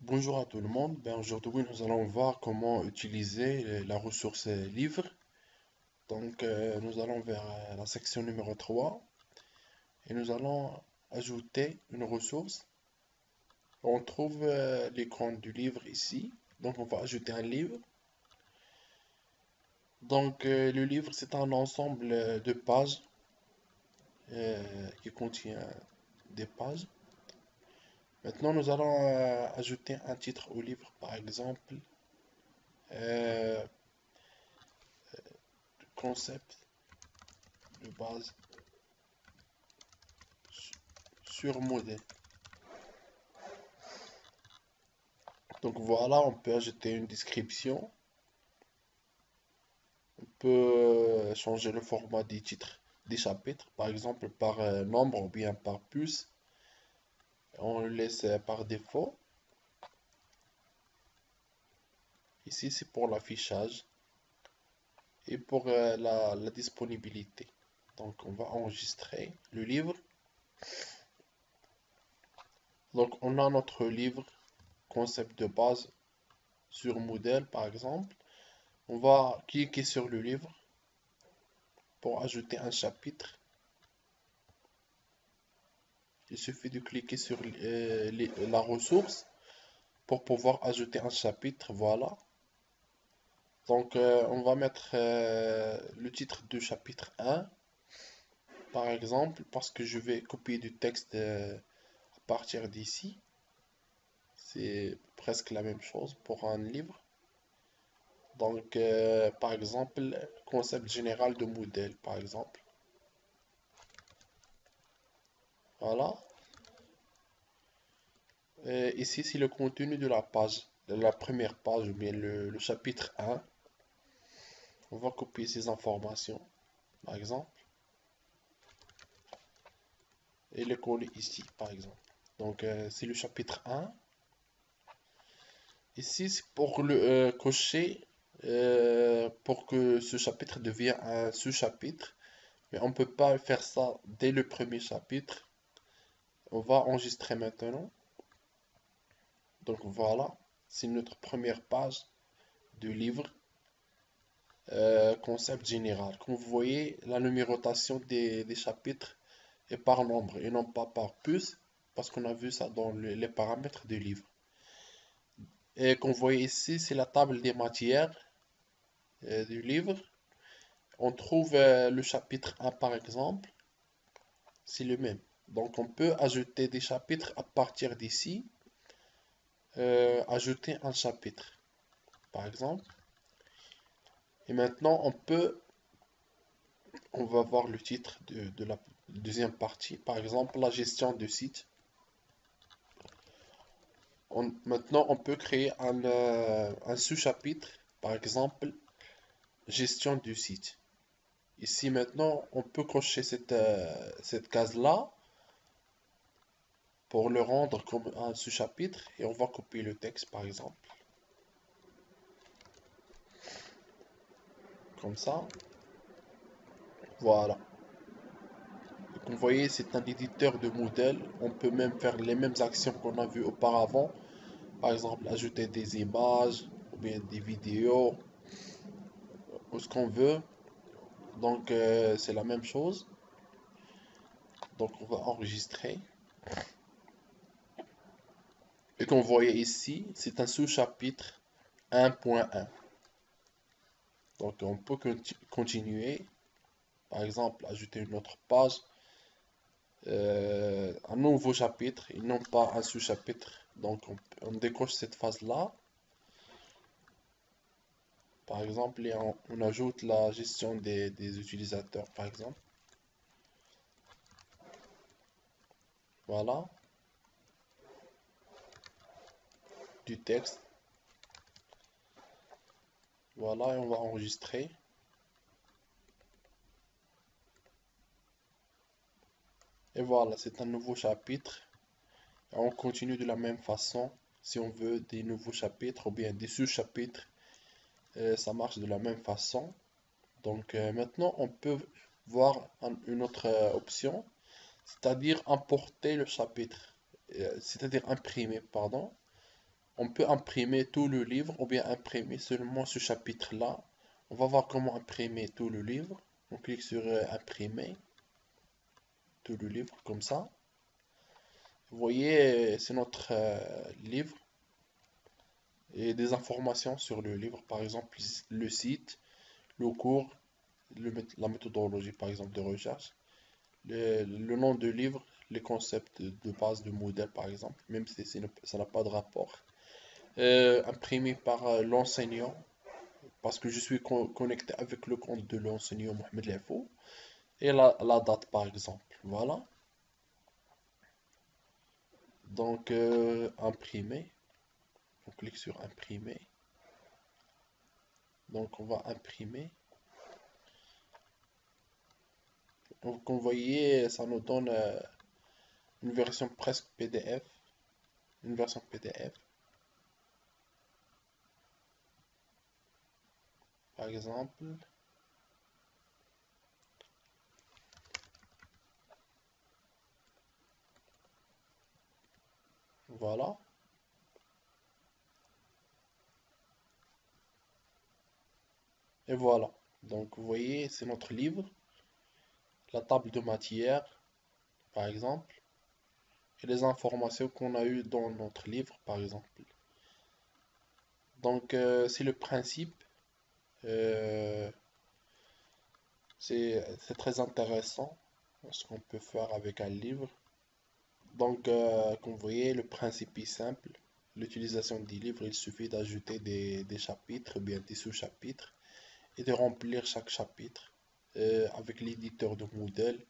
Bonjour à tout le monde. Aujourd'hui, nous allons voir comment utiliser la ressource livre. Nous allons vers la section numéro 3 et nous allons ajouter une ressource. On trouve l'écran du livre ici. Donc, on va ajouter un livre. Le livre, c'est un ensemble de pages qui contient des pages. Maintenant, nous allons ajouter un titre au livre, par exemple, euh, concept de base sur modèle. Donc voilà, on peut ajouter une description, on peut changer le format des titres des chapitres, par exemple par nombre ou bien par puce. On le laisse par défaut. Ici, c'est pour l'affichage et pour la disponibilité. Donc on va enregistrer le livre. Donc on a notre livre, concept de base sur modèle par exemple. On va cliquer sur le livre pour ajouter un chapitre. Il suffit de cliquer sur la ressource pour pouvoir ajouter un chapitre. Voilà. On va mettre le titre du chapitre 1, par exemple, parce que je vais copier du texte à partir d'ici. C'est presque la même chose pour un livre. Par exemple, concept général de modèle, par exemple. Voilà. Ici, c'est le contenu de la page, de la première page, ou bien le chapitre 1. On va copier ces informations, par exemple, et les coller ici, par exemple. C'est le chapitre 1. Ici, c'est pour le cocher, pour que ce chapitre devienne un sous-chapitre. Mais on ne peut pas faire ça dès le premier chapitre. On va enregistrer maintenant. Donc voilà, c'est notre première page du livre. Concept général. Comme vous voyez, la numérotation des chapitres est par nombre et non pas par puce, parce qu'on a vu ça dans les paramètres du livre. Et comme vous voyez ici, c'est la table des matières du livre. On trouve le chapitre 1 par exemple, c'est le même. Donc on peut ajouter des chapitres à partir d'ici, ajouter un chapitre par exemple. Et maintenant on va voir le titre de la deuxième partie, par exemple la gestion de site. Maintenant, on peut créer un sous-chapitre, par exemple, gestion du site. Ici, maintenant, on peut cocher cette case-là pour le rendre comme un sous-chapitre et on va copier le texte, par exemple. Comme ça. Voilà. Comme vous voyez, c'est un éditeur de modèles. On peut même faire les mêmes actions qu'on a vues auparavant. Par exemple, ajouter des images ou bien des vidéos ou ce qu'on veut. C'est la même chose. Donc, on va enregistrer. Et comme vous voyez ici, c'est un sous-chapitre 1.1. Donc, on peut continuer. Par exemple, ajouter une autre page, un nouveau chapitre et non pas un sous-chapitre. On décoche cette phase-là. Par exemple, et on ajoute la gestion des utilisateurs, par exemple. Voilà, du texte. Voilà, et on va enregistrer. Et voilà, c'est un nouveau chapitre. Et on continue de la même façon. Si on veut des nouveaux chapitres ou bien des sous-chapitres, ça marche de la même façon. Maintenant, on peut voir une autre option, c'est-à-dire importer le chapitre, c'est-à-dire imprimer, pardon. On peut imprimer tout le livre ou bien imprimer seulement ce chapitre-là. On va voir comment imprimer tout le livre. On clique sur imprimer tout le livre comme ça. Vous voyez, c'est notre livre et des informations sur le livre, par exemple le site, le cours, la méthodologie par exemple de recherche, le nom du livre, les concepts de base de modèle par exemple, même si ça n'a pas de rapport. Imprimé par l'enseignant, parce que je suis connecté avec le compte de l'enseignant Mohamed Lefou, et la date par exemple. Voilà. Donc, imprimer. On clique sur imprimer. Donc, on va imprimer. Donc, comme vous voyez, ça nous donne une version presque PDF. Une version PDF. Par exemple. Voilà. Et voilà. Donc, vous voyez, c'est notre livre. La table de matière, par exemple. Et les informations qu'on a eues dans notre livre, par exemple. Donc, c'est le principe. Euh, c'est très intéressant ce qu'on peut faire avec un livre. Donc, comme vous voyez, le principe est simple. L'utilisation des livres, il suffit d'ajouter des chapitres, bien des sous-chapitres, et de remplir chaque chapitre avec l'éditeur de modèle.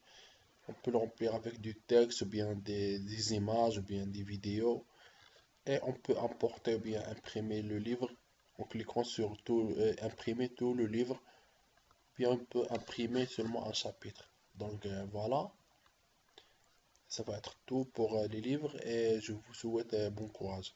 On peut le remplir avec du texte, ou bien des images, ou bien des vidéos. Et on peut importer ou bien imprimer le livre en cliquant sur tout, imprimer tout le livre. Puis on peut imprimer seulement un chapitre. Donc voilà, ça va être tout pour les livres et je vous souhaite bon courage.